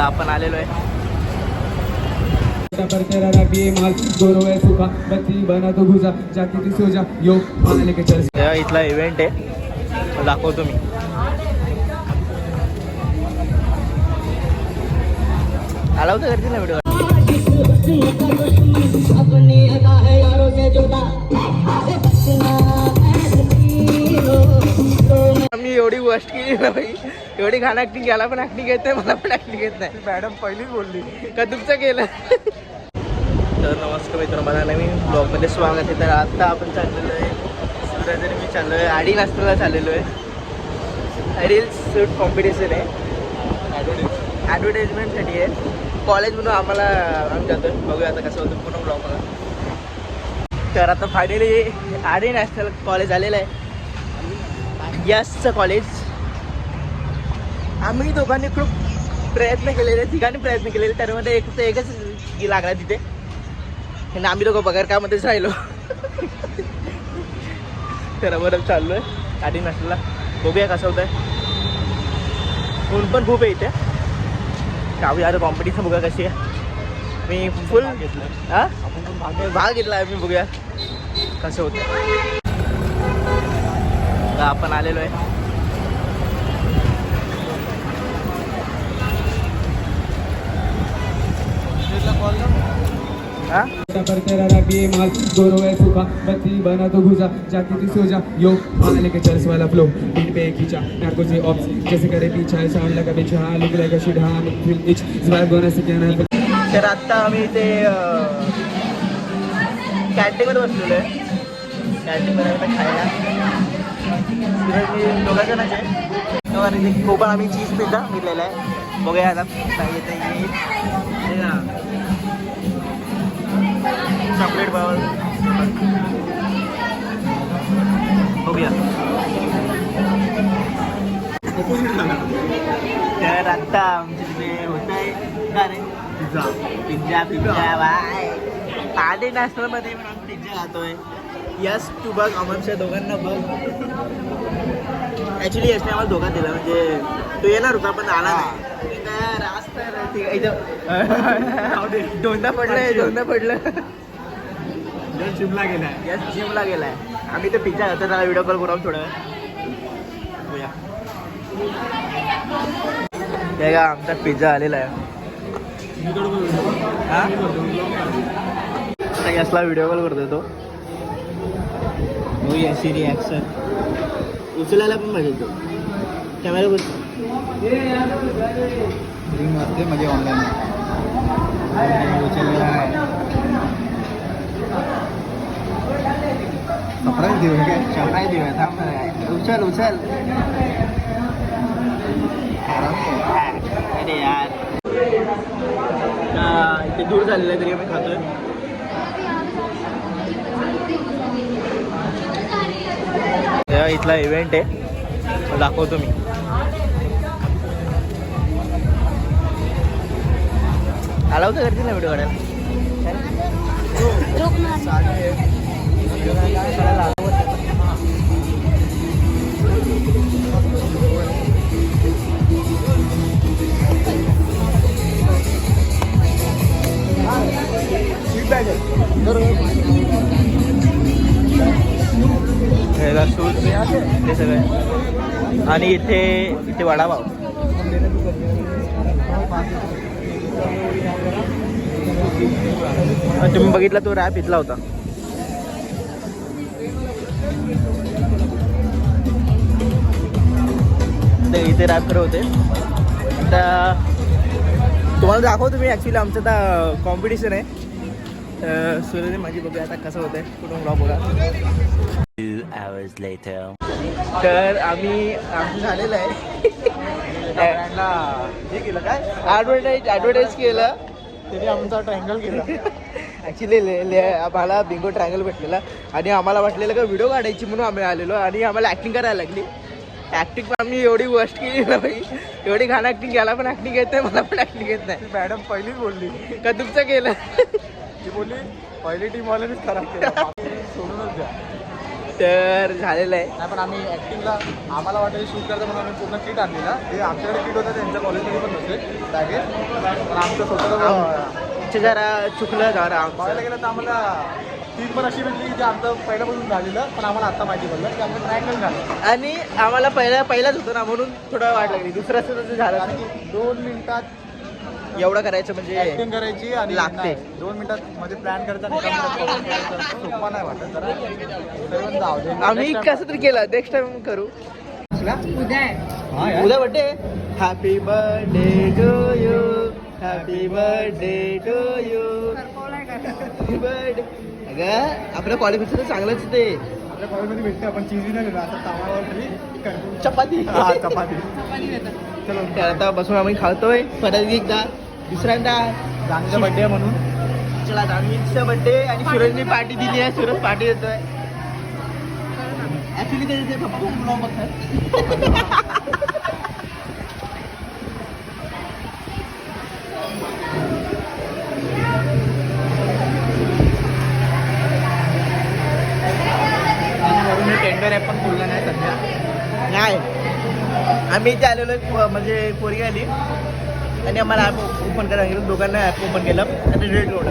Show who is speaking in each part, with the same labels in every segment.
Speaker 1: आपण आलेलो आहे. इथला इव्हेंट आहे, दाखवतो मी. आला होता करतील ना व्हिडिओ. मी एवढी गोष्ट केली ना भाई, एवढी घाण ऍक्टिंग याला पण ऍक्टिंग येत नाही, मला पण ऍक्टिंग येत नाही.
Speaker 2: मॅडम पहिलीच बोलली
Speaker 1: का तुमचं केलं. तर नमस्कार मित्रांनो, मला नवीन ब्लॉगमध्ये स्वागत आहे. तर आता आपण चाललेलो आहे सूरज आणि मी चाललो आहे आडी नाश्त्याला चाललेलो आहे. रील्स शूट कॉम्पिटिशन आहे, ॲडव्हर्टाइजमेंटसाठी आहे. कॉलेजमधून आम्हाला आम्ही जातो, बघूया आता कसं होतं पूर्ण ब्लॉग मला. तर आता फायनली आडी नॅशनल कॉलेज आलेलं आहे, यसचं कॉलेज. आम्ही दोघांनी खूप प्रयत्न केलेले, तिघांनी प्रयत्न केलेले, त्यामध्ये एकच लागला तिथे. आणि आम्ही दोघं बघार कामध्येच राहिलो. तर बरं चाललो आहे आडी नॅशनलला, बघूया कसं होतं आहे. ऊन पण खूप आहे इथे. कावी आता कॉम्पिटिशन बघा कशी आहे. मी फुल घेतलं, हां आपण पण भाग घेतला आहे मी, बघूया कसं होतं. आपण आलेलो आहे. तर आता आम्ही इथे कॅन्टीनमध्ये बसलेलो आहे. कॅन्टीनमध्ये आता खायला दोघा जणांचे खूप आम्ही चीज पिझ्झा घेतलेला आहे. बघूया आता चॉकलेट बाउल बघूया. तर आत्ता आमच्या तिथे होत आहे का रे पिझ्झा बाय. आडी नॅशनलमध्ये पण आम्ही पिझ्झा खातोय. यस तू बघ, आमच्या दोघांना बघ. ॲक्च्युली यशने आम्हाला धोका दिला, म्हणजे तो येणार होता पण आला नाही. दोनदा पडलं.
Speaker 2: जिमला गेलाय.
Speaker 1: यस जिमला गेलाय. आम्ही ते पिझ्झा खातो, त्याला व्हिडिओ कॉल करू थोडं. ते का आमचा पिझ्झा आलेला आहे. हां यशला व्हिडिओ कॉल करतो तो. हो यशी रिॲक्शन उचलायला पण पाहिजे तो कॅमेरा बस रिंग मारते म्हणजे ऑनलाईन उचललेला आहे. सरप्राईज देऊया काय? सरप्राईज देऊया थांब. उचल अरे यार इथे दूर झालेलं आहे तरी आम्ही खातोय. इथला इव्हेंट आहे, दाखवतो मी. आला होता करतील ना व्हिडिओ काढायला. शूज ते सगळं. आणि इथे वडापाव. तुम्ही बघितला तो रॅप इथला होता. इथे रॅप करत होते. आता तुम्हाला दाखवतो मी. ॲक्च्युली आमचं आता कॉम्पिटिशन आहे. सूर्य माझी बघूया आता कसं होतं आहे. कुठून ब्लॉग बघा. 2 hours later. तर आमचं झालेलं आहे.
Speaker 2: हे केलं काय
Speaker 1: ॲडव्हर्टाईज केलं.
Speaker 2: त्याने आमचा ट्रायंगल केला.
Speaker 1: ॲक्च्युली आम्हाला बिंगो ट्रायंगल भेटलेला आणि आम्हाला वाटलेलं का व्हिडिओ काढायची म्हणून आम्ही आलेलो. आणि आम्हाला ॲक्टिंग करायला लागली. ॲक्टिंग पण आम्ही एवढी गोष्ट केली ना भाई, एवढी घाण ॲक्टिंग याला पण ॲक्टिंग येत नाही, मला पण ॲक्टिंग येत नाही.
Speaker 2: मॅडम पहिलीच बोलली
Speaker 1: का तुमचं केलं.
Speaker 2: ती बोलली पहिली टीम वाल्यानेच खराब केलं, सोडूनच द्या.
Speaker 1: तर झालेलं आहे.
Speaker 2: नाही पण आम्ही ऍक्टिंगला आम्हाला वाटतं शूट करता म्हणून आम्ही पूर्ण किट आणलेला. ते आमच्याकडे किट होतं त्यांच्या कॉलेजमध्ये पण नसते बॅगेत. पण आमचं स्वतःचं
Speaker 1: जरा चुकलं जरा
Speaker 2: बघायला गेलं तर आम्हाला 3 पण अशी भेटली की जे आमचं पहिल्यापासून झालेलं पण आम्हाला आता माहिती पडलं की आमचं ट्रायंगल झालं.
Speaker 1: आणि आम्हाला पहिलाच होतं ना म्हणून थोडं वाट लागली. दुसरं असं झालं
Speaker 2: कारण
Speaker 1: नाही.
Speaker 2: की 2 मिनिटात
Speaker 1: एवढं करायचं म्हणजे
Speaker 2: ऍक्टिंग करायची आणि
Speaker 1: लागते.
Speaker 2: 2 मिनिटात मध्ये प्लॅन करायचा आणि 1 मिनिटात perform करायचा. सोपा नाही वाटत जरा. तरी पण जाऊ दे.
Speaker 1: आम्ही कसं तरी केलं. नेक्स्ट टाइम करू.
Speaker 3: उद्या आहे.
Speaker 2: हा यार.
Speaker 1: उद्या birthday. Happy birthday to you. Happy birthday to you.
Speaker 3: सरकवलाय का?
Speaker 1: Happy birthday. अगं आपल्या कॉलेजचं तर चांगलंच ते
Speaker 2: आपल्या कॉलेजमध्ये भेटते आपण चीज नाही असं तावावर तरी
Speaker 1: चपाती.
Speaker 2: हा चपाती.
Speaker 3: चपाती देतात.
Speaker 2: चलो
Speaker 1: तर आता बसून आम्ही खातोय परत एकदा दुसऱ्यांदा
Speaker 2: जानचा बर्थडे म्हणून
Speaker 1: चला जान्हवीचा बर्थडे आणि सूरजनी पार्टी दिली आहे. सूरज पार्टी देतोय. ऍक्च्युली ते फक्त ब्लॉग बघतात.
Speaker 2: वरून टेंडर ॲप पण खुलला नाही सध्या.
Speaker 1: नाही आम्ही इथे आलेलो म्हणजे पोरगी आली आणि आम्हाला ॲप ओपन करायला सांगितलं. दोघांना ॲप ओपन केलं आणि red road.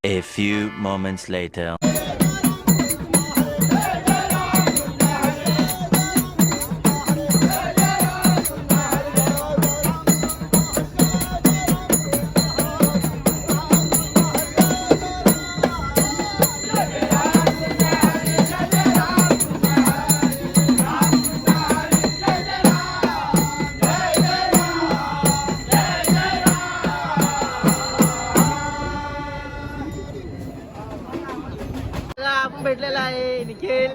Speaker 4: A few moments later.
Speaker 1: आपण भेटलेला आहे निखिल.